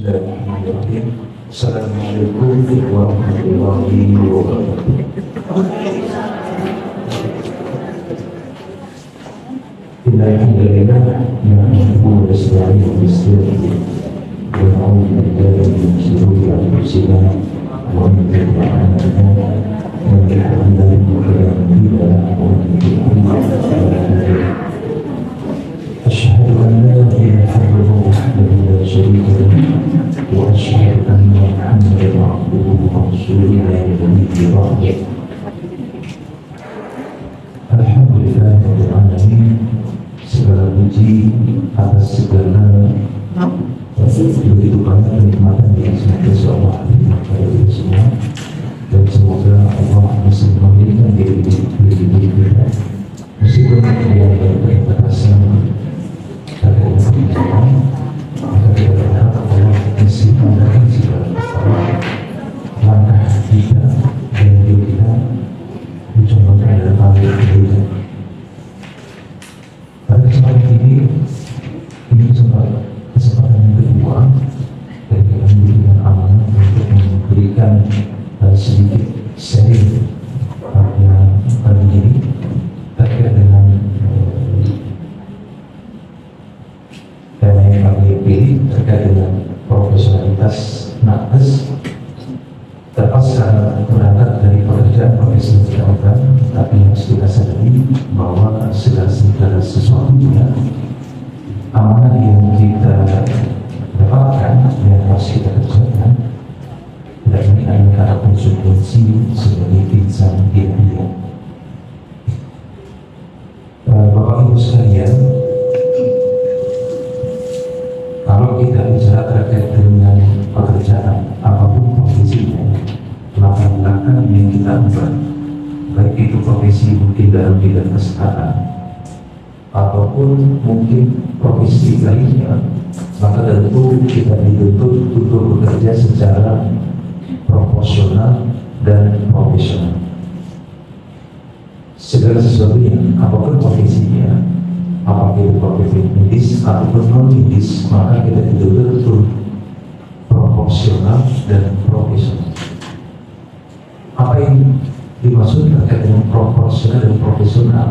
Bismillahirrahmanirrahim. Assalamualaikum warahmatullahi wabarakatuh. Alhamdulillah, nahmaduhu wa nasta'inuhu wa nastaghfiruh wa na'udzu billahi min shururi anfusina wa min sayyi'ati a'malina. Man yahdihillahu fala mudilla lahu wa man yudlil fala hadiya lahu. Asyhadu an la ilaha illallah wahdahu la syarika lahu wa asyhadu anna Muhammadan abduhu wa rasuluhu la ilaha illallah. Alhamdulillah rabbil alamin. Segala puji atas segala begitu banyak kenikmatan yang semoga Allah berikan kepada kita semua, dan semoga Allah masih memberikan diri kita meskipun yang berbatasan pada umat, maka kita berharap Allah masih memberikan segala langkah kita dan hidup kita mencontohkan dalam hal kebaikan. Pada kesempatan ini kesempatan yang kedua, dan kita memberikan amanah untuk memberikan sedikit sharing pada kali ini terkait dengan tema yang kami pilih terkait dengan profesionalitas nakes terpaksa berangkat dari pekerjaan profesional kedokteran, tapi harus kita sadari bahwa segala sesuatu juga amanah yang kita dapatkan yang harus kita kerjakan, dan ini adalah konsekuensi sebagai insan ilmiah. Bapak Ibu sekalian, kalau kita bicara terkait dengan pekerjaan apapun profesinya, latar belakang yang kita buat, baik itu profesi mungkin dalam bidang kesehatan ataupun mungkin profesi lainnya, maka tentu kita dituntut untuk bekerja secara proporsional dan profesional. Segala sesuatunya, apapun profesinya, apakah itu profesi medis ataupun non medis, maka kita dituntut untuk proporsional dan profesional. Apa yang dimaksud terkait dengan proporsional dan profesional?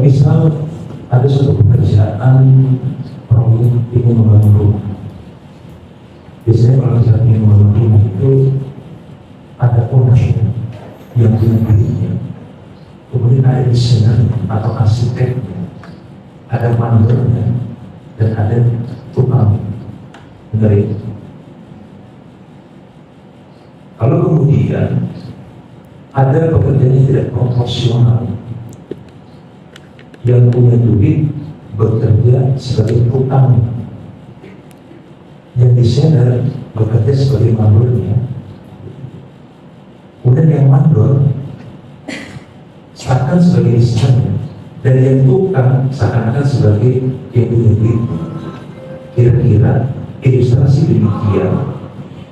Misal ada suatu pekerjaan proyek ingin membangun rumah. Biasanya kalau kita ingin membangun rumah itu ada owner yang punya dirinya, kemudian ada desainer atau arsiteknya, ada mandornya, dan ada tukang. Benar itu. Kalau kemudian ada pekerjaan yang tidak proporsional, yang punya duit bekerja sebagai tukang, yang desainer bekerja sebagai mandornya, kemudian yang mandor seakan sebagai desainer, dan yang tukang seakan-akan sebagai yang punya duit. Kira-kira ilustrasi demikian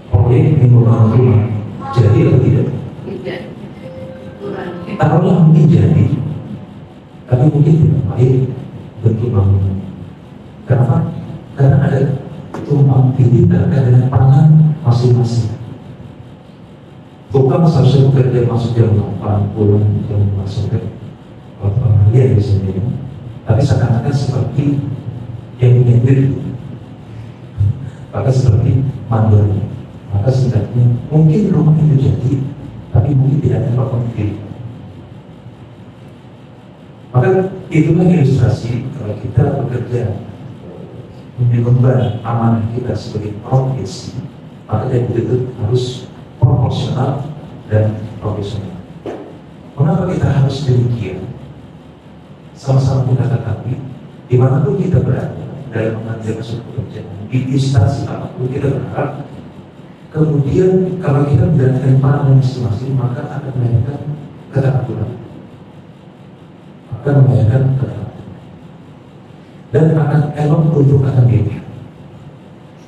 proyek yang membangun rumah jadi atau tidak? Tidak. Taruhlah mungkin jadi, tapi mungkin tidak baik bentuk bangunan. Kenapa? Karena ada tumpang tindih terkait dengan peran masing-masing. Tukang seharusnya bekerja masuk jam 8, pulang jam 5 sore, ya biasanya. Tapi seakan-akan seperti yang punya duit, maka seperti mandornya. Maka setidaknya mungkin rumah itu jadi, tapi mungkin tidak ada konflik. Maka itulah ilustrasi kalau kita bekerja mengemban amanah kita sebagai profesi, maka itu harus proporsional dan profesional. Mengapa kita harus demikian? Sama-sama kita ketahui, dimanapun kita berada dalam mengerjakan suatu pekerjaan, di instansi apapun kita berharap, kemudian kalau kita menjalankan peran masing-masing, maka akan melahirkan keteraturan, dan akan elok untuk akademik.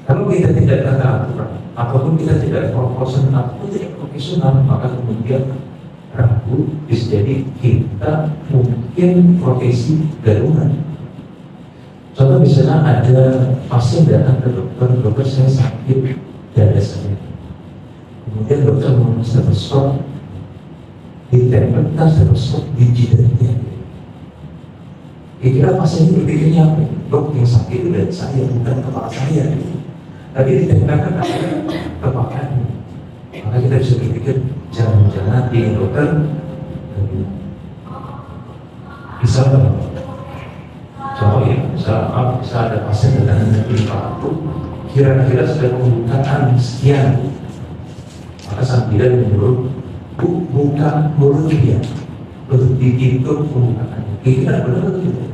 Kalau kita tidak teraturan, ataupun kita tidak proporsional, ataupun tidak profesional, maka kemudian ragu bisa jadi kita mungkin profesi gadungan. Contoh misalnya ada pasien datang ke dokter, dokter saya sakit dada saya. Kemudian dokter mau stetoskop, ditempelkan stetoskop di jidatnya. Kira-kira pasien itu berpikirnya apa? Dok, yang sakit itu dari saya, bukan kepala saya. Tapi ditempelkan ada kepalanya. Maka kita bisa berpikir, jangan-jangan di dokter bisa contoh ya, bisa ada pasien dengan infarkt, kira-kira sudah pembukaan sekian, maka sang bidan menyuruh buka mulut dia untuk dihitung pembukaannya. Kira-kira benar atau tidak?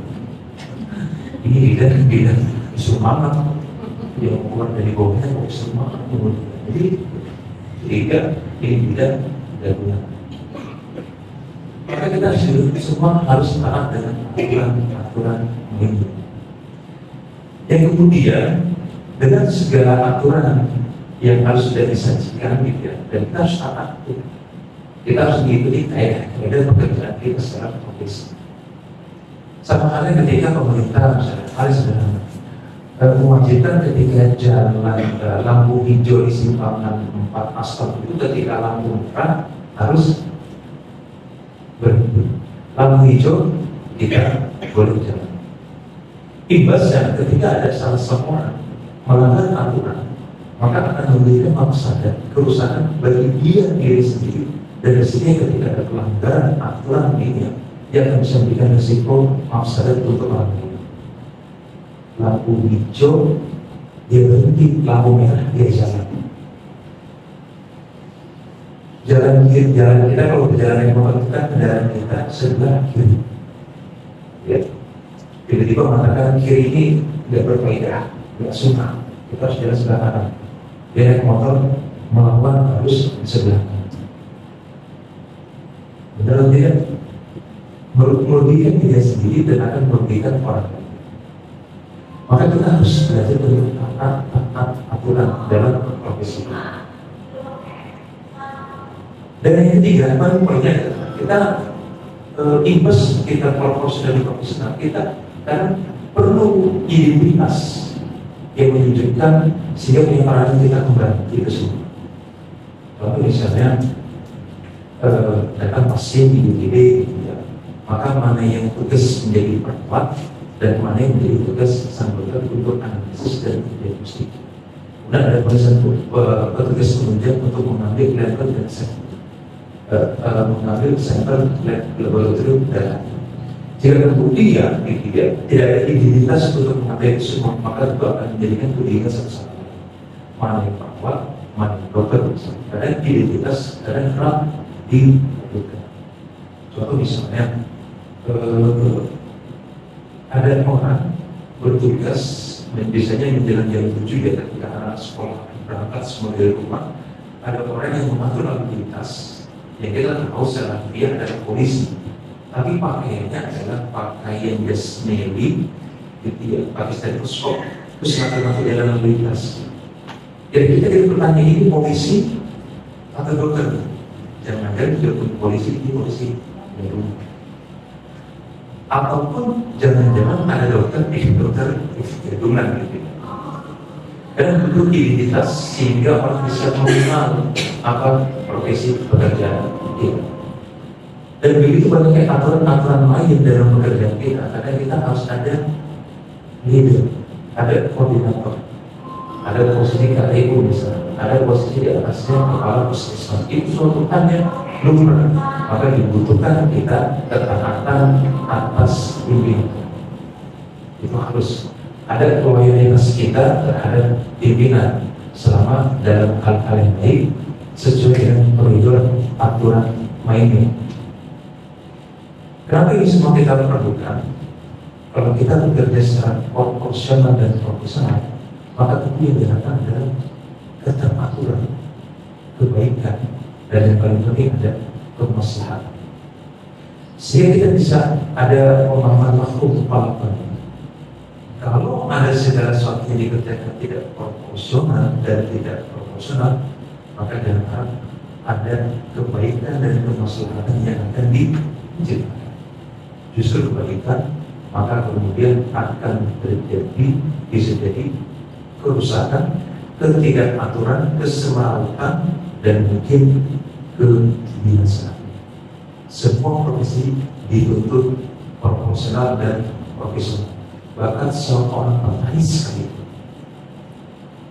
Ini bidan semangat yang keluar dari bawahnya kok semangat mulut. Jadi ini bidan tidak benar. Maka kita semua harus taat dengan aturan ini. Yang kemudian dengan segala aturan yang harus sudah disajikan gitu ya, dan kita harus taat. Kita harus mengikuti kaedah pekerjaan kita secara profesi. Sama halnya ketika pemerintah misalnya, paling sederhana, mewajibkan ketika jalan lampu hijau di simpangan 4 aspal itu ketika lampu merah harus berhenti. Lampu hijau kita boleh jalan. Imbasnya ketika ada salah seorang melanggar aturan, maka akan memberikan mafsadat, kerusakan bagi dia diri sendiri. Dan di sini ketika ada pelanggaran aturan ini, dia akan bisa memberikan risiko mafsadat untuk orang lain. Lampu hijau dia berhenti, lampu merah dia jalan. Jalan kita kalau berjalan yang membutuhkan kendaraan kita sebelah kiri. Ya. Tiba-tiba mengatakan kiri ini tidak berfaedah, tidak sunnah. Kita harus jalan sebelah kanan. Dia naik motor melawan harus di sebelah kanan. Benar atau tidak? Merugikan diri sendiri dan akan merugikan orang lain. Maka kita harus belajar untuk taat aturan dalam profesi. Dan yang ketiga, paling poinnya kita imbas kita profesional kita karena perlu identitas yang menunjukkan sehingga penyebaran kita kembali ke semua. Contoh misalnya datang pasien di UGD, ya, maka mana yang tugas menjadi perawat dan mana yang menjadi tugas sang dokter untuk analisis dan diagnostik. Kemudian ada petugas penunjang untuk mengambil level dan mengambil sampel laboratorium darah. Jika terbukti ya tidak ada identitas untuk mengambil itu semua, maka itu akan menjadikan kebingungan satu-satu. Mana yang perawat, mana yang dokter, karena identitas kadang kerap dilakukan. Contoh misalnya ada orang bertugas dan biasanya menjelang jam 7 ya ketika anak sekolah berangkat semua dari rumah, ada orang yang mengatur lalu lintas. Yang kita tahu secara dia adalah polisi, tapi pakaiannya adalah pakaian jas navy, gitu ya, pakai stetoskop, terus ngatur jalan lalu lintas. Jadi kita bertanya, ini polisi atau dokter? Jangan-jangan juga polisi, ini polisi baru. Ataupun jangan-jangan ada dokter gadungan gitu. Dan bentuk identitas sehingga orang bisa mengenal apa profesi pekerjaan kita. Dan begitu banyak aturan-aturan lain dalam pekerjaan kita. Karena kita harus ada leader, ada koordinator, ada posisi KTU misalnya, ada posisi di atasnya kepala puskesmas. Itu suatu hal yang lumrah. Maka dibutuhkan kita ketaatan atas pimpinan. Itu harus ada loyalitas kita terhadap pimpinan selama dalam hal-hal yang baik sesuai dengan koridor aturan mainnya. Kenapa ini semua kita perlukan? Kalau kita bekerja secara proporsional dan profesional, maka tentu yang diharapkan adalah keteraturan, kebaikan, dan yang paling penting ada kemaslahatan. Sehingga kita bisa ada pemahaman makhluk kepala. Kalau ada segala sesuatu yang dikerjakan tidak proporsional dan tidak proporsional, maka dalam hal ada kebaikan dan kemaslahatan yang akan diciptakan. Justru kebaikan maka kemudian akan terjadi, bisa jadi kerusakan, ketidakaturan, kesemrawutan, dan mungkin kebinasaan. Semua profesi dituntut proporsional dan profesional. Bahkan seorang petani sekalipun,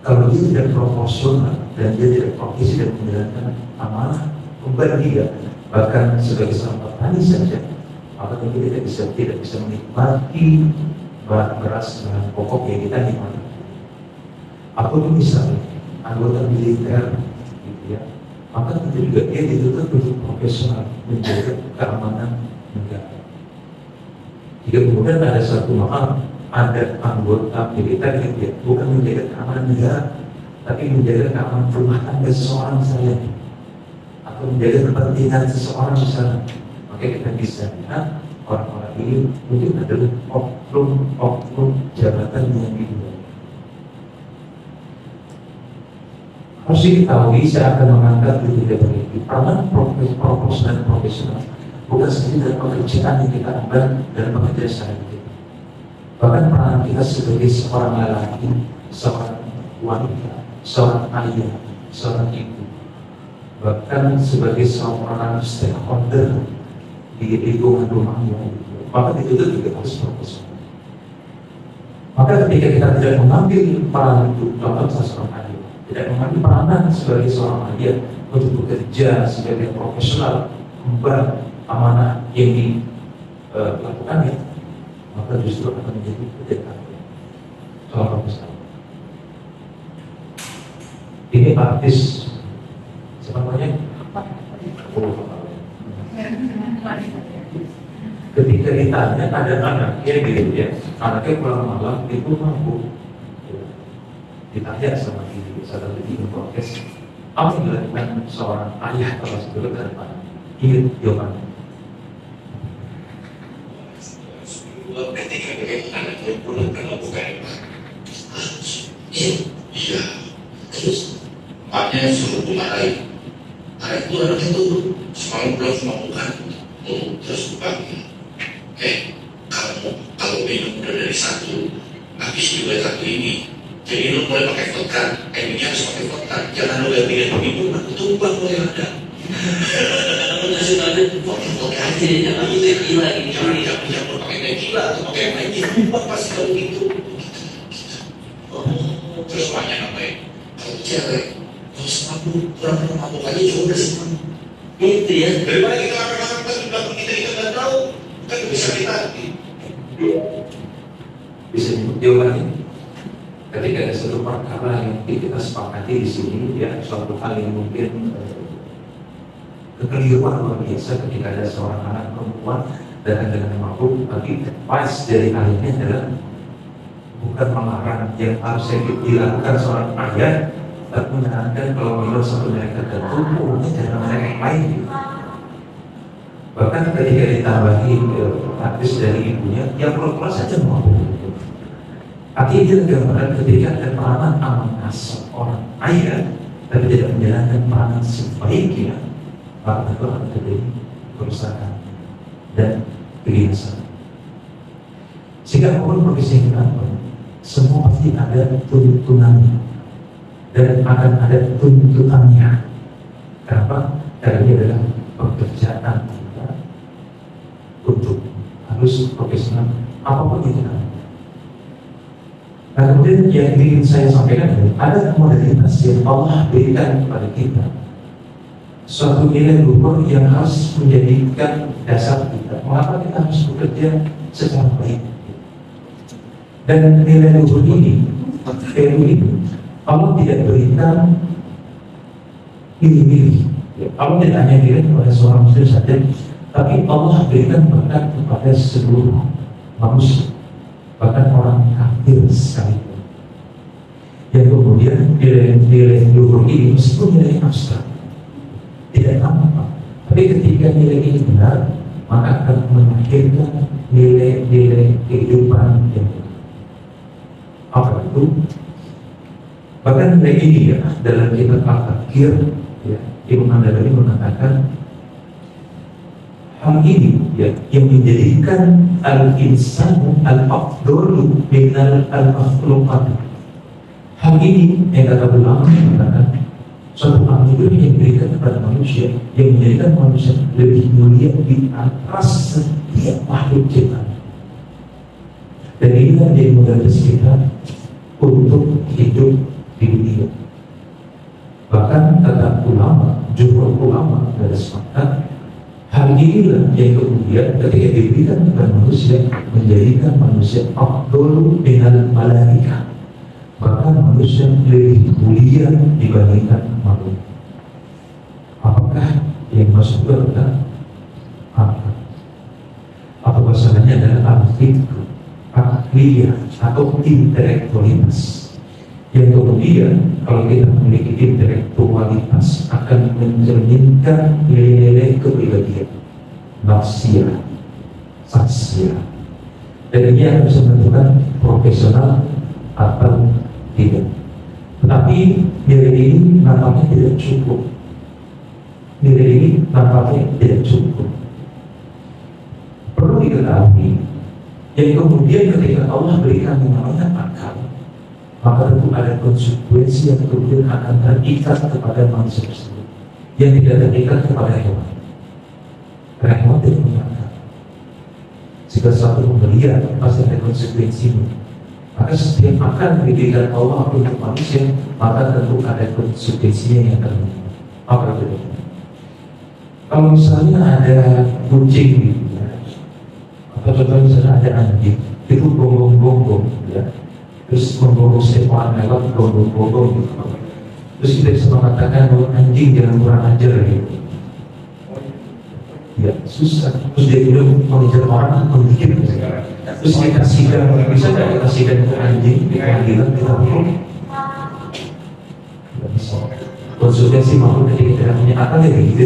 kalau dia tidak proporsional dan dia tidak profesi dan menjalankan amanah kembali dia, bahkan sebagai seorang petani saja, maka kita tidak bisa menikmati beras bahan pokok yang kita nikmati. Ataupun misalnya anggota militer, gitu ya, maka itu juga dia dituntut untuk profesional menjaga keamanan negara. Jika kemudian ada satu maaf, ada anggota militer yang dia bukan menjaga keamanan negara, tapi menjaga keamanan rumah tangga seseorang misalnya, atau menjaga kepentingan seseorang misalnya, maka kita bisa lihat orang-orang ini mungkin adalah oknum jabatan yang diduga. Harus diketahui, saya akan mengangkat di tiga ini peran proporsional dan profesional bukan saja dalam pekerjaan yang kita ambil dalam pekerjaan sehari-hari, bahkan peran kita sebagai seorang lelaki, seorang wanita, seorang ayah, seorang ibu, bahkan sebagai seorang stakeholder di lingkungan rumahnya, maka itu juga harus profesional. Maka ketika kita tidak mengambil peran itu, contoh seorang ayah tidak mengambil peranan sebagai seorang ayah untuk bekerja sebagai profesional memban amanah yang dilakukannya, maka justru akan menjadi ketidakadilan. Contoh misalnya, ini artis siapa namanya? Ketika ditanya ada anaknya gitu ya, anaknya pulang malam itu mampu, ditanya sama diri salah satu proses apa yang dilakukan seorang ayah kalau sebelum ke depan, ingat jawabannya. Ketika anaknya pulang karena bukan iya, terus maknya suruh dimarahin. Anak itu semalam pulang sama bukan, terus bukannya kalau minum udah dari satu, habis juga satu ini, jadi lu mulai pakai vodka, ini harus pakai vodka, jangan lu ganti minum, aku tumbang lo yang ada. Kalau ngasih ada vodka aja, jangan lu tequila ini, jangan pakai tequila atau pakai yang lain, tumbang pasti kalau gitu. Terus banyak ngapain? Kalau cewek, kalau semabuk, kurang-kurang mabuk aja juga udah senang. Itu ya. Daripada kita makan pas di belakang kita nggak tahu, kan bisa kita. Bisa nyebut jawabannya. Ketika ada satu perkara yang kita sepakati di sini, ya suatu hal yang mungkin kekeliruan luar biasa ketika ada seorang anak perempuan datang dengan mabuk, tapi pas dari ayahnya adalah bukan melarang yang harus dilakukan seorang ayah, tapi menyarankan kalau minum satu merek tertentu, umumnya jangan merek yang lain. Bahkan ketika ditambahi artis dari ibunya, yang pura-pura saja mabuk. Artinya dia gambaran ketika ada peranan amanah seorang ayah, tapi tidak menjalankan peranan sebaiknya, maka itu akan terjadi kerusakan dan kebinasaan. Sehingga apapun profesi yang kita ambil, semua pasti ada tuntunannya dan akan ada tuntutannya. Kenapa? Karena ini adalah pekerjaan kita untuk harus profesional apapun itu. Nah kemudian yang ingin saya sampaikan adalah ada modalitas yang Allah berikan kepada kita, suatu nilai luhur yang harus menjadikan dasar kita. Mengapa kita harus bekerja secara baik? Dan nilai luhur ini, value ini, Allah tidak berikan pilih-pilih. Allah tidak hanya berikan kepada seorang muslim saja, tapi Allah berikan bahkan kepada seluruh manusia, bahkan orang kafir sekalipun. Yang kemudian nilai luhur ini meskipun nilai abstrak, tidak nampak, tapi ketika nilai ini benar, maka akan melahirkan nilai-nilai kehidupan yang benar. Apa itu? Bahkan nilai ini ya dalam kitab Al-Fakir, ya, Ibnu Nawawi mengatakan Hal ini ya, yang menjadikan al-insanu al-afdalu minal al-makhluqat. Hal ini yang kata ulama mengatakan suatu anugerah yang diberikan kepada manusia yang menjadikan manusia lebih mulia di atas setiap makhluk ciptaan. Dan inilah yang menggaris kita untuk hidup di dunia. Bahkan kata ulama, jumhur ulama garis sepakat, hal inilah yang kemudian ketika diberikan kepada manusia menjadikan manusia afdalu minal malaika. Bahkan manusia lebih mulia dibandingkan makhluk. Apakah yang masuk surga? Apa bahasanya adalah al-fikr, akliyah atau intelektualitas. Yang kemudian kalau kita memiliki intelektualitas akan mencerminkan nilai-nilai kepribadian, nafsiyah, saksiyah. Dan ini akan bisa menentukan profesional atau tidak. Tetapi nilai ini nampaknya tidak cukup. Nilai ini nampaknya tidak cukup. Perlu diketahui yang kemudian ketika Allah berikan yang namanya akal, maka tentu ada konsekuensi yang kemudian akan terikat kepada manusia tersebut yang tidak terikat kepada hewan. Karena hewan tidak punya akal. Jika suatu pemberian pasti ada konsekuensinya. Maka setiap akan diberikan Allah untuk manusia, maka tentu ada konsekuensinya yang akan muncul. Apa itu? Kalau misalnya ada kucing, atau contohnya misalnya ada anjing, itu gonggong-gonggong, ya, terus gonggong setiap orang lewat gonggong-gonggong, gitu. Terus kita bisa mengatakan bahwa anjing jangan kurang ajar, gitu. Ya susah. Terus dia bilang mengejar orang menggigit. Terus kita sidang, bisa nggak kita sidang ke anjing di pengadilan kita hukum? Nggak bisa. Konsekuensi makhluk ketika tidak punya akal ya begitu.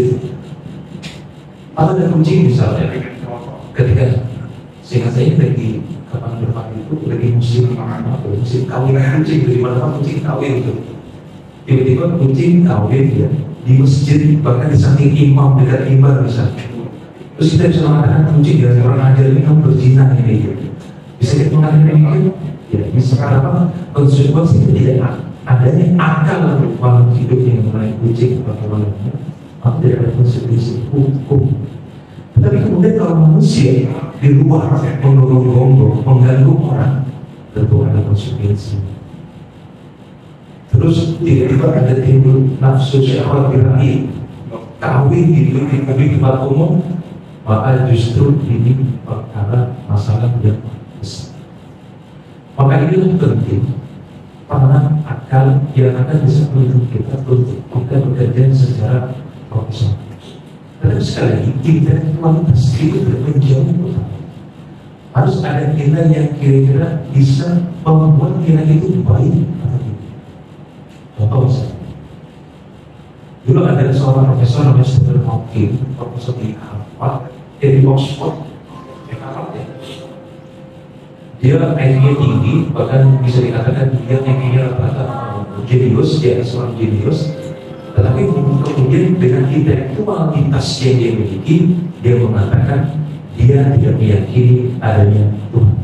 Atau ada kucing misalnya, ketika sehingga saya lagi kapan depan itu lagi musim kawin kucing, di mana kucing kawin itu. Tiba-tiba kucing kawin ya di masjid, bahkan di samping imam dekat imam misalnya. Terus kita bisa mengatakan kucing dan orang ajar ini kamu berzina ini gitu. Bisa kita mengatakan begitu? Ya, bisa. Karena konsekuensi tidak adanya akal untuk makhluk hidup yang mulai kucing atau manusia, maka tidak ada konsekuensi hukum. Tapi kemudian kalau manusia di luar menggonggong-gonggong, mengganggu orang, tentu ada konsekuensi. Terus tiba-tiba ada timbul nafsu syahwat birahi, kawin gitu di publik tempat umum, maka justru ini perkara masalah yang besar. Maka inilah penting karena akal yang akan bisa menuntut kita untuk kita bekerja secara profesional. Tapi sekali lagi intelektualitas itu menjauh utama. Harus ada nilai yang kira-kira bisa membuat nilai itu baik atau tidak. Contoh misalnya, dulu ada seorang profesor namanya Stephen Hawking, profesor di Harvard, dari Oxford, dia IQ-nya tinggi, bahkan bisa dikatakan dia IQ-nya rata-rata jenius, dia seorang jenius. Tetapi kemudian dengan intelektualitas yang dia miliki, dia mengatakan dia tidak meyakini adanya Tuhan.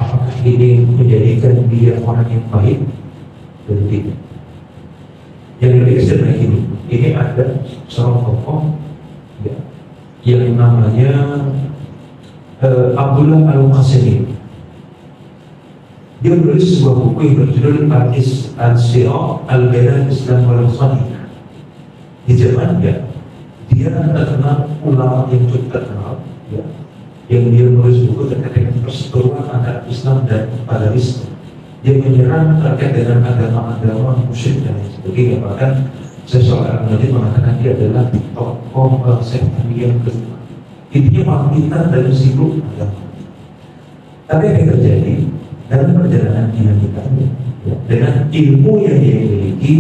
Apakah ini menjadikan dia orang yang baik? Tentu tidak. Yang lebih ekstrem lagi ini ada seorang tokoh ya, yang namanya Abdullah Al-Qasimi. Dia menulis sebuah buku yang berjudul Al-Sirah Al-Bayan Islam Wal-Khaniyah. Di zamannya dia terkenal ulama yang cukup terkenal ya, yang dia menulis buku terkait dengan perseteruan antara Islam dan Paganisme. Dia menyerang terkait dengan agama-agama musyrik dan lain sebagainya. Bahkan seseorang nanti mengatakan dia adalah tokoh setan yang kedua. Intinya malah pintar dalam sibuk agama. Tapi apa yang terjadi dalam perjalanan dinamikanya ya, dengan ilmu yang dia miliki,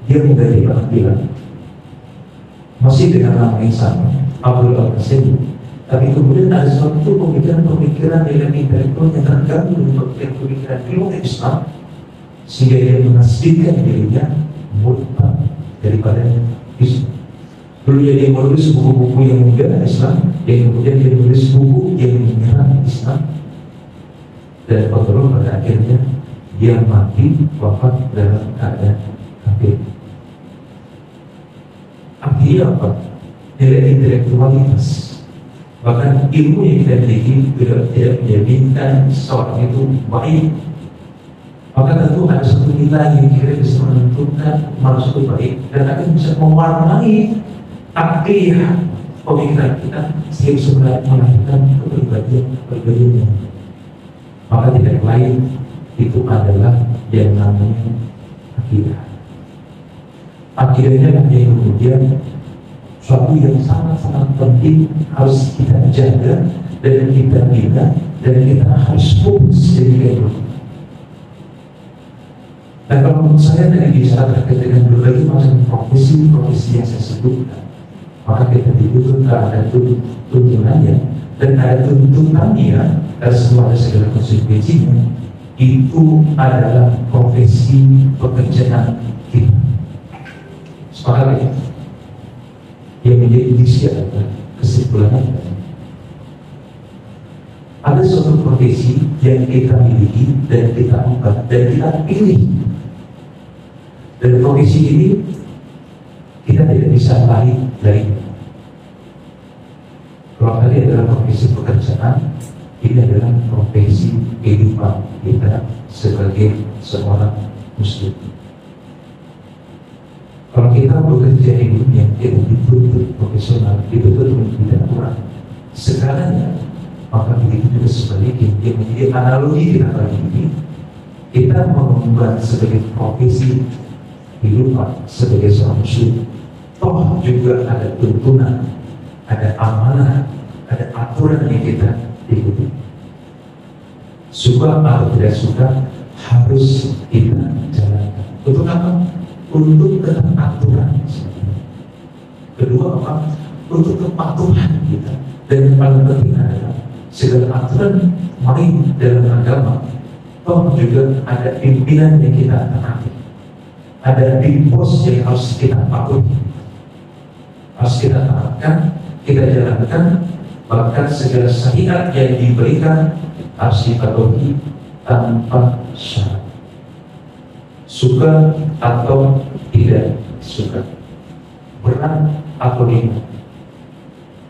dia mengganti penampilan masih dengan nama yang sama, Abdul Al-Qasimi. Tapi kemudian ada suatu pemikiran-pemikiran yang intelektual yang tergabung dengan pemikiran ilmu Islam, sehingga dia menasbihkan dirinya murtad daripada Islam. Dulunya dia menulis buku-buku yang membela Islam, yang kemudian dia menulis buku yang menyerang Islam, dan kontrol pada akhirnya dia mati wafat dalam keadaan kafir. Artinya apa? Nilai intelektualitas, bahkan ilmu yang kita miliki tidak menjaminkan seorang itu baik. Maka tentu ada satu nilai yang kira bisa menentukan manusia itu baik dan akan bisa mewarnai akhirnya pemikiran kita sehingga bisa melahirkan kepribadian. Maka tidak lain itu adalah yang namanya akidah. Akidahnya yang kemudian suatu yang sangat-sangat penting harus kita jaga dan kita bina dan kita harus fokus jadi itu. Dan kalau menurut saya tadi bicara terkait dengan berbagai macam profesi yang saya sebutkan, maka kita dibutuhkan ada tuntunannya dan ada tuntutannya dan semua ada segala konsekuensinya. Itu adalah profesi pekerjaan kita. Sepakat ya? Yang menjadi isi adalah kesimpulannya. Ada suatu profesi yang kita miliki dan kita angkat dan kita pilih. Dan profesi ini kita tidak bisa lari darinya. Kalau tadi adalah profesi pekerjaan, ini adalah profesi kehidupan kita sebagai seorang muslim. Kalau kita bekerja di dunia, kita dituntut profesional, dituntut tidak kurang. Sekarang, maka begitu juga sebaliknya, yang menjadi analogi kita kali ini, kita mengemban sebagai profesi kehidupan sebagai seorang muslim. Toh juga ada tuntunan, ada amanah, ada aturan yang kita ikuti. Suka atau tidak suka harus kita jalankan. Untuk apa? Untuk aturan. Kedua apa? Untuk kepatuhan kita. Dan yang paling penting adalah segala aturan main dalam agama. Toh juga ada pimpinan yang kita taati. Ada big boss yang harus kita patuhi, harus kita taatkan, kita jalankan. Bahkan segala syariat yang diberikan harus dipatuhi tanpa syarat, suka atau tidak suka, berat atau ringan.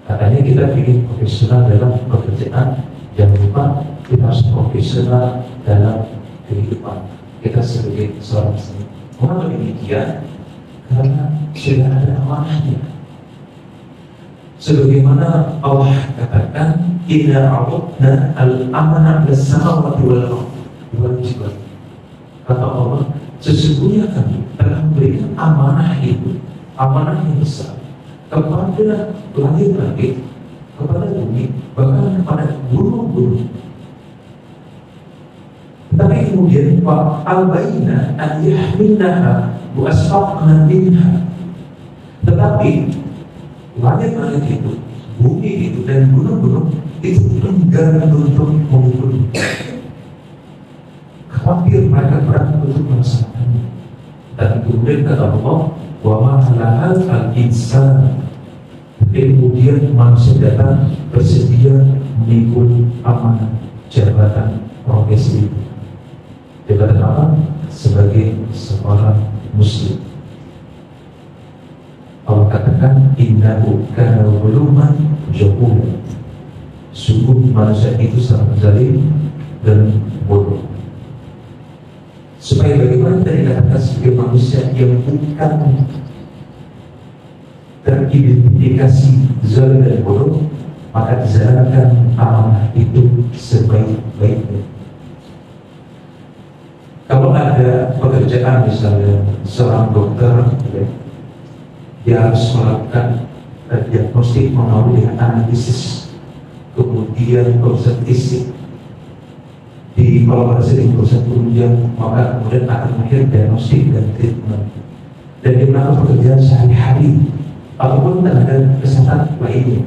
Katanya kita ingin profesional dalam pekerjaan, jangan lupa kita harus profesional dalam kehidupan kita sebagai seorang muslim. Mengapa demikian? Karena sudah ada amanahnya. Sebagaimana Allah katakan, "Inna a'udna al-amanah bis-samawati wal jibal." Kata Allah, sesungguhnya kami telah memberikan amanah itu, amanah yang besar kepada langit-langit, kepada bumi, bahkan kepada gunung-gunung. Tapi kemudian al-baina an yahmilnaha wa asfaqna minha. Tetapi langit-langit itu, bumi itu dan gunung-gunung itu enggan untuk memikul. Khawatir mereka berat untuk melaksanakannya. Dan kemudian kata Allah, wa ma halal al-insan. Dan kemudian manusia datang bersedia memikul amanah jabatan profesi itu. Jabatan apa? Sebagai seorang muslim. Allah katakan, innahu kana zaluman jahula. Sungguh manusia itu sangat zalim dan bodoh. Supaya bagaimana kita dikatakan sebagai manusia yang bukan teridentifikasi zalim dan bodoh, maka dijalankan amanah itu sebaik-baiknya. Kalau ada pekerjaan misalnya seorang dokter, ya, dia harus melakukan diagnostik melalui dengan analisis, kemudian proses fisik, di kolaborasi dengan proses penunjang, maka kemudian akan mengakhiri diagnostik dan treatment. Dan dia melakukan pekerjaan sehari-hari, ataupun tenaga kesehatan lainnya,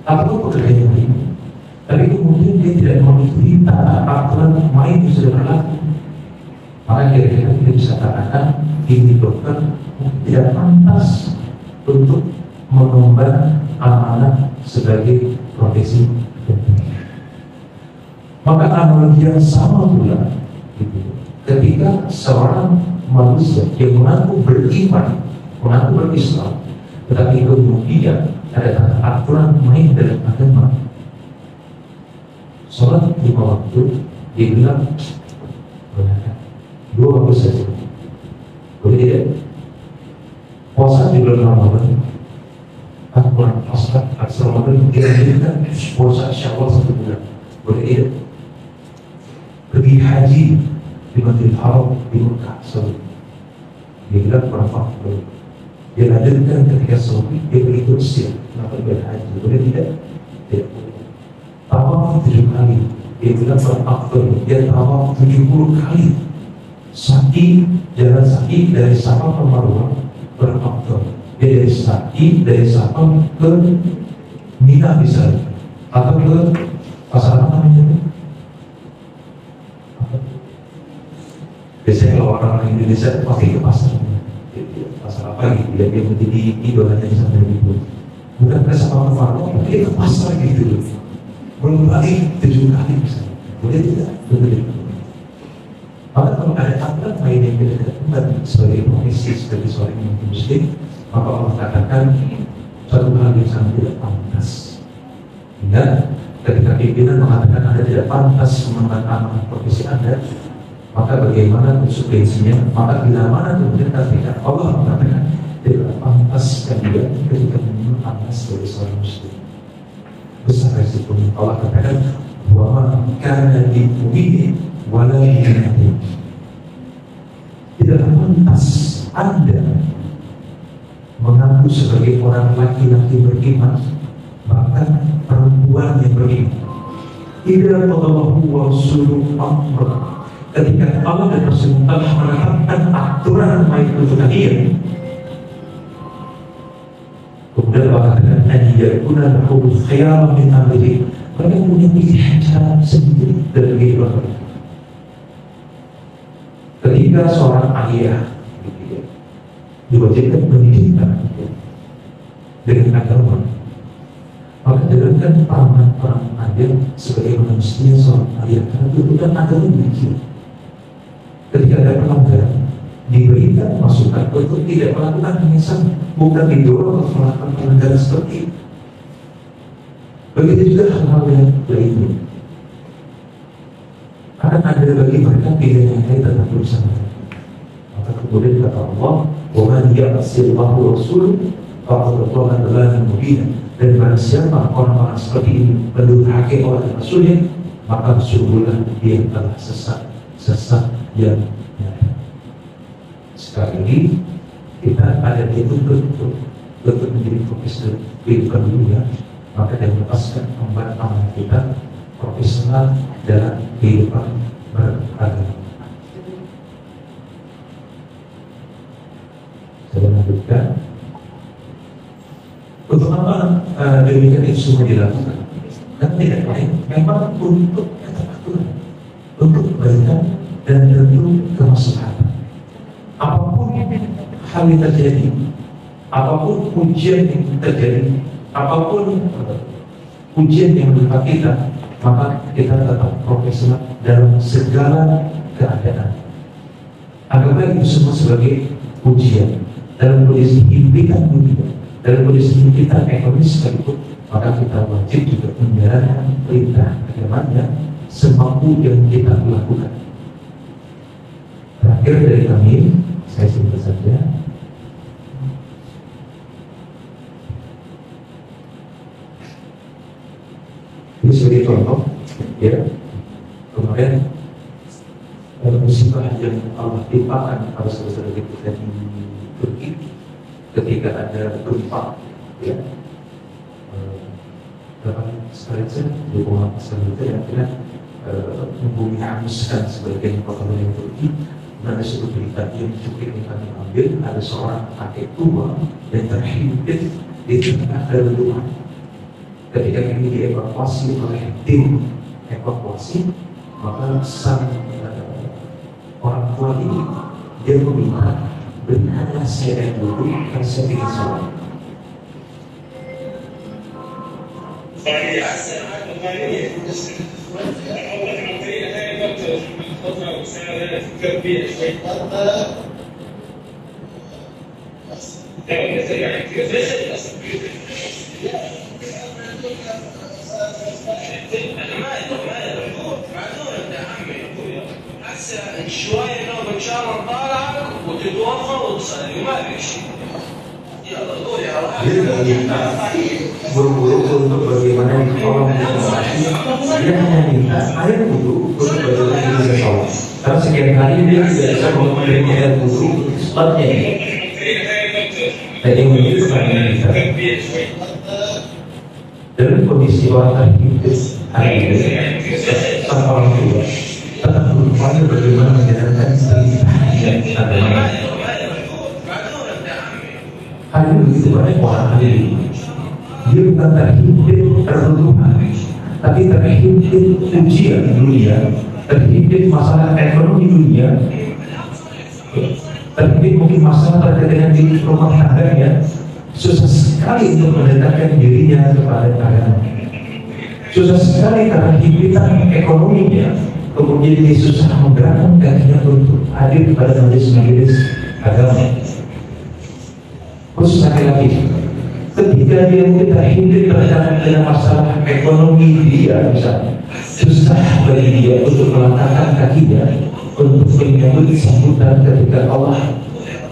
ataupun pekerjaan yang lainnya. Tapi kemudian dia tidak mengikuti aturan main yang sudah berlaku. Maka kira-kira kita bisa katakan ini dokter tidak pantas untuk mengemban amanah sebagai profesi dokter. Maka analogi yang sama pula gitu. Ketika seorang manusia yang mengaku beriman, mengaku berislam, tetapi kemudian ada aturan main dalam agama, sholat 5 waktu, dia bilang boleh 2 waktu saja, boleh tidak? Puasa di bulan Ramadan, kurang puasa Ramadan dia berikan puasa Syawal 1 bulan, boleh tidak? Pergi haji di Masjidil Haram di Mekah, dia bilang kurang waktu. Dia lanjutkan ketika sholat, dia beri kursi, kenapa dia haji, boleh tidak? Tidak boleh. Tawaf 7 kali, dia bilang beraktor, dia tawaf 70 kali. Sa'i, jalan sa'i dari Safa ke Marwah beraktor. Dia dari sa'i, dari Safa ke Mina misalnya, atau ke pasar apa namanya? Biasanya kalau orang Indonesia pasti ke pasar apa gitu, dia menjadi idolanya di sana gitu. Bukan ke Safa ke Marwah, tapi dia ke pasar gitu. Belum balik 7 kali misalnya, boleh tidak? Boleh. Maka kalau ada aturan main yang tidak benar sebagai profesi, sebagai seorang muslim, maka Allah katakan satu hal yang sangat tidak pantas. Dan ketika pimpinan mengatakan Anda tidak pantas mengemban amanah profesi Anda, maka bagaimana konsekuensinya? Maka bila mana kemudian ketika Allah mengatakan tidak pantas dan juga ketika mengemban amanah sebagai seorang muslim, besar resikonya. Allah katakan wa kana limu'minin wala limu'min, tidak pantas Anda mengaku sebagai orang laki-laki beriman, bahkan perempuan yang beriman. Idza qadallahu wa rasuluhu amra, ketika Allah dan Rasul telah menetapkan aturan main untuk kalian, kemudian Allah katakan ayyakuna lahum khiyarun min amrihi, mereka punya pilihan cara sendiri dalam kehidupan mereka. Ketika seorang ayah diwajibkan pendidikan dengan agama, maka jalankan peran ayah sebagai manusia seorang ayah, karena tuntutan agama demikian. Ketika ada pelanggaran, diberikan masukan untuk tidak melakukan yang sama, bukan didorong untuk melakukan pelanggaran seperti itu. Begitu juga hal-hal yang lainnya. Akan ada bagi mereka pilihan yang lain tentang berusaha. Maka kemudian kata Allah, wa man ya'sillahu rasul faqad dhalla dhalalan mubina, dan barang siapa orang-orang seperti ini mendurhakai Allah dan Rasulnya, maka sungguhlah dia telah sesat yang nyata. Sekali ini kita ada dituntut untuk menjadi profesional kehidupan dunia, maka dia melepaskan amanah kita profesional dalam kehidupan beragama. Saya lanjutkan. Untuk apa demikian itu semua dilakukan? Dan tidak lain, memang untuk ketepaturan, untuk kebaikan dan tentu kemaslahatan. Apapun hal yang terjadi, apapun ujian yang terjadi, apapun ujian yang menimpa kita, maka kita tetap profesional dalam segala keadaan. Anggaplah itu semua sebagai ujian dalam kondisi himpitan dunia, dalam kondisi himpitan ekonomi sekalipun, maka kita wajib juga menjalankan perintah agamanya semampu yang kita lakukan. Terakhir dari kami, saya simpel saja. Ini sebagai contoh, ya. Kemarin musibah yang Allah timpakan pada saudara kita di Turki ketika ada gempa, ya. Berapa sekali saja, 2,4 sekali yang akhirnya membumi hanguskan sebagian kota yang Turki. Ada sebuah berita yang cukup ini kami ambil, ada seorang kakek tua yang terhimpit di tengah reruntuhan. Ketika ini dievakuasi oleh tim evakuasi, maka sang orang tua ini dia meminta, berikanlah saya dulu karena saya ingin sholat. شوية لو إن شاء الله طالعك وتتوفى وتصلي وما في شيء. يلا قول يا buru-buru untuk bagaimana orang dia hanya minta air wudhu untuk bagaimana bisa sholat. Karena sekian hari dia tidak bisa menerima air wudhu sholatnya ini. Jadi itu pertanyaan kita. Dalam kondisi orang hidup hari ini tanpa orang tua tetap berupaya bagaimana menjalankan perintah agama. Hari ini begitu banyak orang hari ini dia bukan terhimpit tertutupan, tapi terhimpit ujian dunia, terhimpit masalah ekonomi dunia, terhimpit mungkin masalah terkait dengan di rumah tangganya, susah sekali untuk mendekatkan dirinya kepada agama. Susah sekali karena himpitan ekonominya, kemudian dia susah menggerakkan kakinya untuk hadir kepada majelis-majelis agama. Khusus laki-laki, ketika dia mungkin terhimpit terhadap dengan masalah ekonomi dia, misalnya susah bagi dia untuk melangkahkan kakinya untuk menyambut sambutan ketika Allah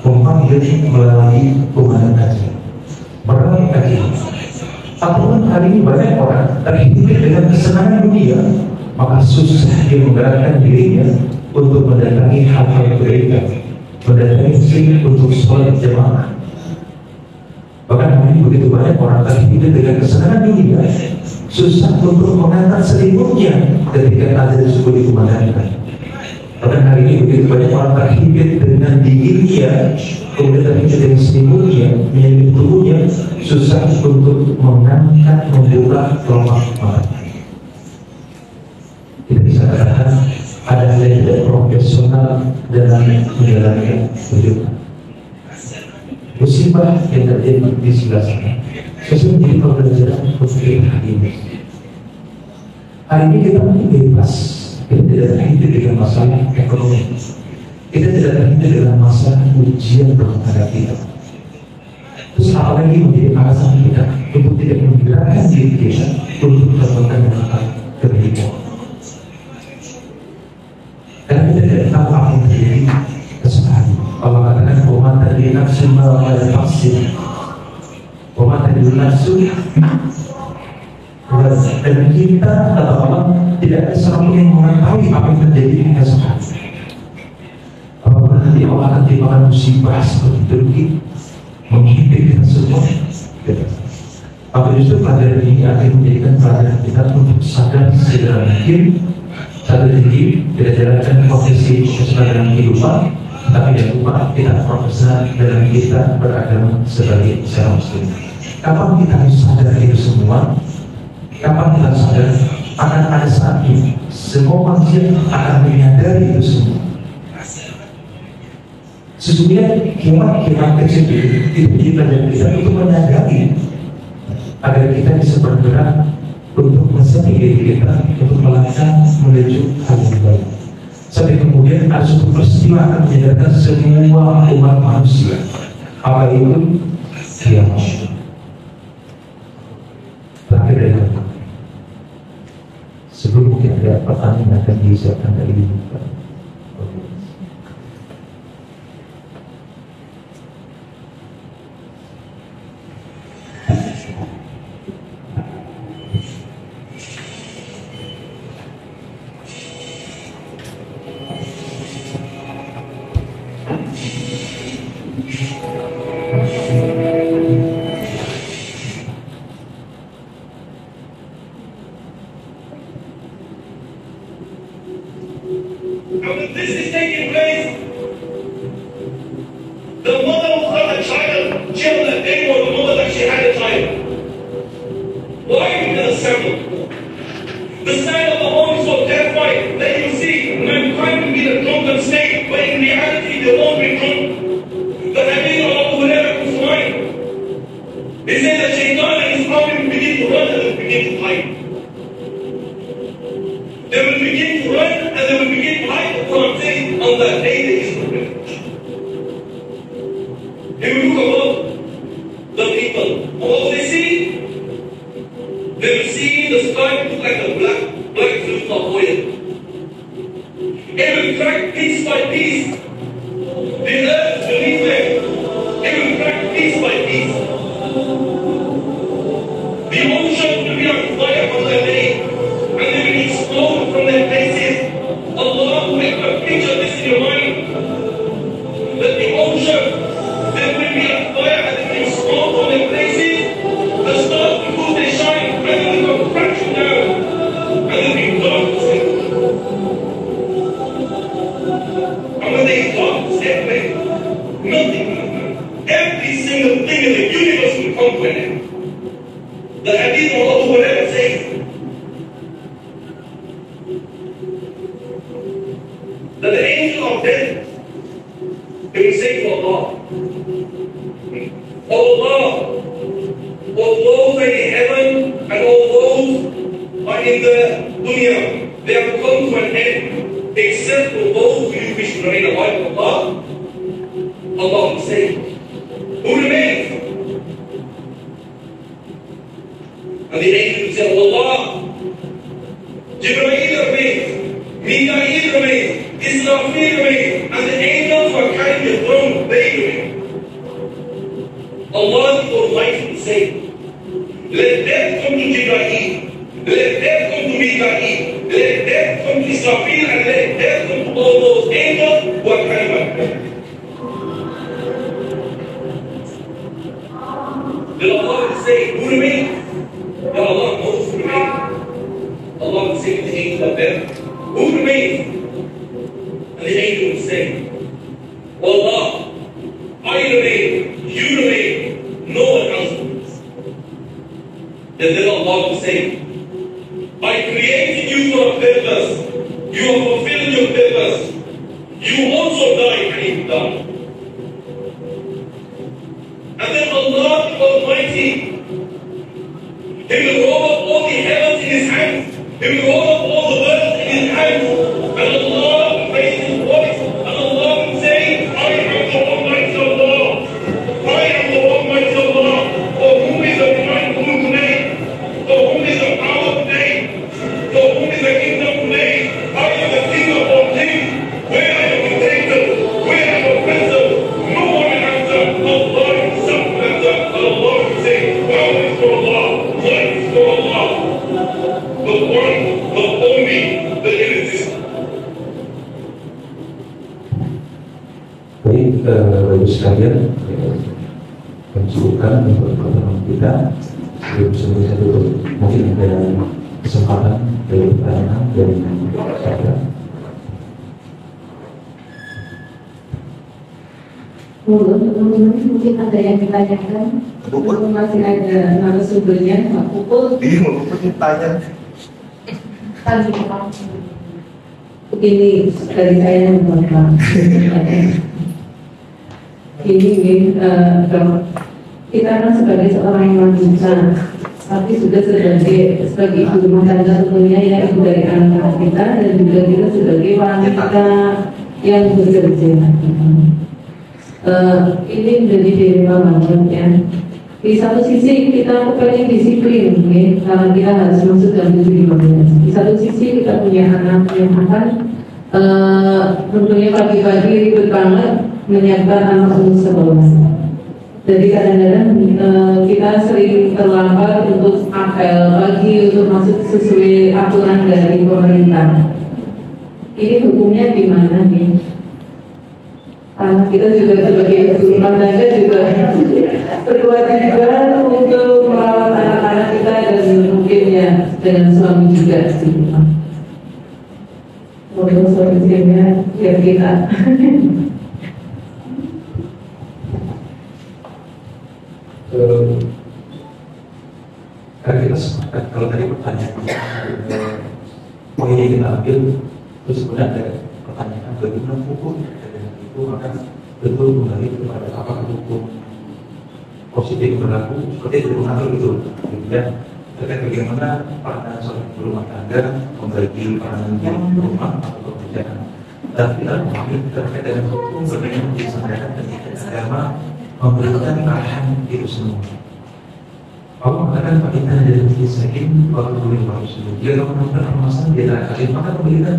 memanggil melalui kumandang haji. Berat kaki. Ataupun hari ini banyak orang terhimpit dengan kesenangan dunia, maka susah dia menggerakkan dirinya untuk mendatangi hal-hal kebaikan, mendatangi masjid untuk sholat jamaah. Bahkan hari ini begitu banyak orang terhimpit dengan kesenangan dunia, susah untuk mengangkat selimutnya ketika azan subuh dikumandangkan. Bahkan hari ini begitu banyak orang terhimpit dengan dinginnya, kemudian terhimpit dengan selimutnya, menyelimuti tubuhnya, susah untuk mengangkat, membuka kelopak mata. Kita bisa katakan ada hal yang tidak profesional dalam menjalankan kehidupan. Musibah yang terjadi di sebelah sana sesuai menjadi pembelajaran untuk kita hari ini. Hari ini kita mungkin bebas, kita tidak terhimpit dengan masalah ekonomi, kita tidak terhimpit dengan masalah ujian rumah tangga kita. Terus apalagi menjadi alasan kita untuk tidak menggerakkan diri kita untuk mendapatkan kebaikan. Karena kita tidak tahu apa yang terjadi kesalahan. Allah katakan wa tadri nafsun ma taksib wa tadri nafsun, dan kita kata Allah tidak ada seorang yang mengetahui apa yang terjadi di esok hari. Apabila nanti Allah akan timpakan musibah seperti Turki menghimpit kita semua, maka justru pelajaran ini akan menjadikan pelajaran kita untuk sadar segera mungkin satu tinggi tidak jalankan profesi profesional dalam kehidupan, tapi jangan lupa kita profesional dalam kita beragama sebagai seorang muslim. Kapan kita harus sadar itu semua? Kapan kita sadar akan ada saatnya semua manusia akan menyadari itu semua. Sesungguhnya kiamat kecil itu dipelajari kita untuk menyadari agar kita bisa bergerak untuk mensetir diri kita untuk melangkah menuju hal yang baik. Sampai kemudian ada suatu peristiwa akan menyadarkan semua umat manusia apa itu kiamat. Terakhir dari aku, sebelum mungkin ada pertanyaan akan disiapkan dari Bapak. This is taking place. The mother of her child killed the baby, or the mother that she had a child. Why did it assemble? The sign of the home is so terrifying that you see mankind will be the drunken state, but in reality they won't be drunk. The hadith of Abu Hurairah is fine. They say that Shaitan and his army will begin to run and will begin to fight. It will crack piece by piece. The earth beneath them. It will crack piece by piece. The ocean will be on fire on their day, and they will explode from their places. Allah, make a picture this in your mind. That the ocean, there will be a fire and they will explode from their places. The stars will lose their shine, and they will come crashing down, and there will be darkness everywhere. And when there is darkness everywhere, nothing will happen. Every single thing in the universe will come to an end. The hadith of Abu Hurairah says that the angel of death, he will say to Allah, "O Allah, all those are in heaven and all those are in the dunya, they have come to an end, except for those who you wish to remain alive, Allah." Allah will say, "Who remains?" And the angel will say, "Allah, Jibreel remains, Mikael remains, Israfil remains, and the angels who are carrying the throne, they remain." Allah the Almighty will say, "Let death come to Jibreel, let death come to Mikael, let death come to Israfil, and let death come to all those angels who are carrying my throne." Then Allah will say, "Who remains?" Ya Allah knows who remains. Allah will say to the angel of death, "Who remains?" And the angel will say, "Allah, I remain, you remain, no one else remains." And then Allah will say, "I created you for a purpose. You have fulfilled your purpose. You also die and you die." And then Allah the Almighty, He will roll up all the heavens in His hands. He will roll up all the worlds in His hands. And Allah will raise His voice. And Allah will say, "I am the Almighty Allah. I am the Almighty Allah. For whom is the divine rule today? For whom is the power today? For whom is the kingdom today? I am the King of all kings. Where are your dictators? Where are your princes? No one will answer. Allah Himself will answer. And Allah will say, "Power is for Allah. Life is for Allah. The one, the only, the irresistible." Baik, Bapak sekalian, mencukupkan untuk pertemuan kita. Sebelum saya tutup, mungkin ada kesempatan dari pertanyaan dari saya. Teman-teman mungkin ada yang ditanyakan. Belum masih ada narasumbernya, Pak Pukul. Iya, mau tanya. Begini dari saya Bapak. Ini kalau kita kan sebagai seorang wanita, tapi juga sebagai ibu rumah tangga tentunya ya, ibu dari anak kita, dan juga kita sebagai wanita yang bekerja. Ini menjadi dilema banget ya. Di satu sisi kita pengen disiplin, ya, karena kita harus masuk dalam 7-15. Di satu sisi kita punya anak yang akan tentunya pagi-pagi ribet banget menyiapkan anak untuk sekolah. Jadi kadang-kadang kita sering terlambat untuk apel pagi untuk masuk sesuai aturan dari pemerintah. Ini hukumnya gimana nih? Karena kita juga sebagai ibu rumah tangga juga berkewajiban untuk merawat anak-anak kita dan mungkin ya dengan suami juga sih. Untuk solusinya biar kita. Karena kita sepakat kalau tadi pertanyaan poin yang kita ambil terus kemudian ada pertanyaan bagaimana hukum itu maka betul kembali kepada apakah hukum positif berlaku seperti itu mengatur itu kemudian terkait bagaimana peranan seorang rumah tangga membagi peranan di rumah atau pekerjaan dan kita mengambil terkait dengan hukum bagaimana disampaikan ketika agama memberikan arahan itu semua. Allah mengatakan Fa'inna dari Fisakin Waktu Tuhin Warusulu. Jika kamu menemukan permasalahan di antara kalian maka kembalikan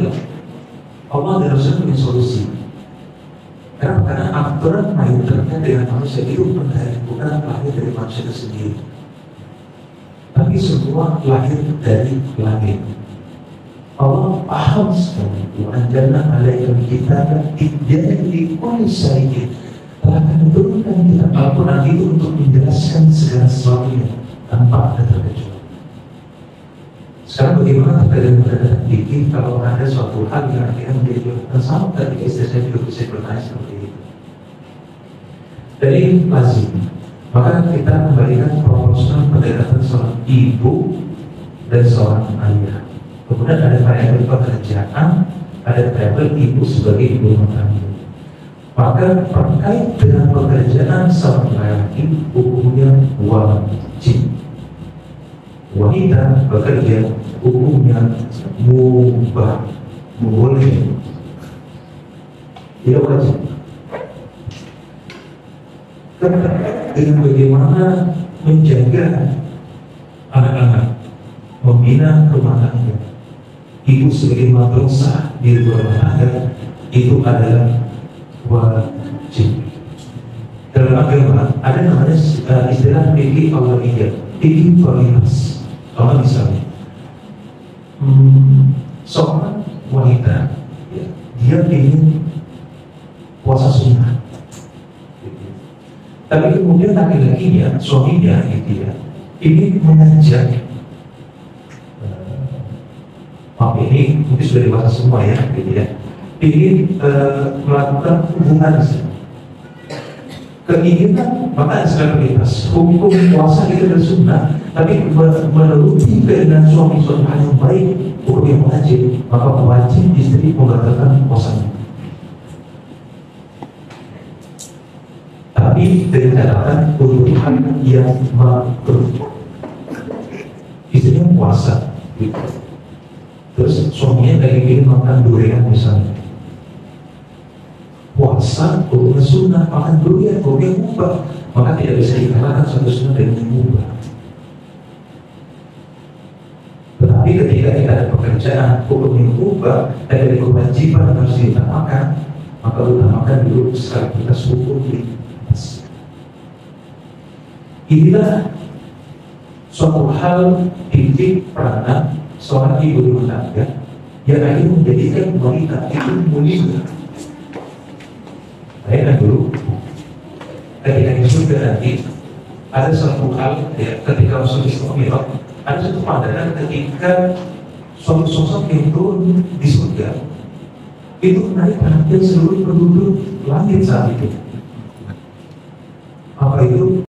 Allah dan Rasulnya punya solusi. Karena aturan main terkait dengan manusia itu bukan lahir dari manusia itu sendiri, tapi semua lahir dari langit. Allah paham sekali. Anjana alaikum kitabah tibyana likulli syai'in. Telah kami turunkan kitab Al-Quran itu untuk menjelaskan segala sesuatunya tanpa ada terkecuali. Sekarang bagaimana terkait dengan fikih kalau ada suatu hal yang akhirnya menjadi sama ketika istri saya juga bisa bertanya seperti itu. Jadi lazim, maka kita memberikan proporsional pendekatan seorang ibu dan seorang ayah. Kemudian ada variabel pekerjaan, ada variabel ibu sebagai ibu rumah tangga. Maka terkait dengan pekerjaan seorang laki hukumnya wajib. Wanita bekerja hukumnya mubah, boleh, tidak wajib. Terkait dengan bagaimana menjaga anak-anak, membina rumah tangga, ibu sebagai madrasah di rumah tangga itu adalah wajib. Dalam agama ada namanya istilah fikih awaliyah, fikih prioritas. Kalau misalnya seorang wanita ya, dia ingin puasa sunnah, tapi kemudian laki-lakinya, suaminya gitu ya, ingin mengajak ini mungkin sudah dewasa semua ya, gitu ya. Ingin melakukan hubungan keinginan, maka secara prioritas hukum puasa itu adalah sunnah, tapi menuruti keinginan suami suatu hal yang baik, hukum yang wajib, maka wajib istri membatalkan puasanya. Tapi dengan catatan kebutuhan yang makruh. Istrinya puasa, gitu. Terus suaminya lagi ingin makan durian misalnya. Puasa hukumnya sunnah, makan durian hukumnya mubah, maka tidak bisa dikatakan suatu sunnah dengan mubah. Tetapi ketika kita ada pekerjaan hukum yang mubah dan dari kewajiban harus diutamakan, maka utamakan dulu stabilitas hukum di atas. Inilah suatu hal titik peranan seorang ibu rumah tangga yang akhirnya menjadikan wanita itu mulia. Bayangkan dulu, ketika di surga nanti ada suatu hal ya, ketika Rasulullah ada satu pandangan ketika suatu sosok yang turun di surga itu menarik perhatian seluruh penduduk langit saat itu. Apa itu?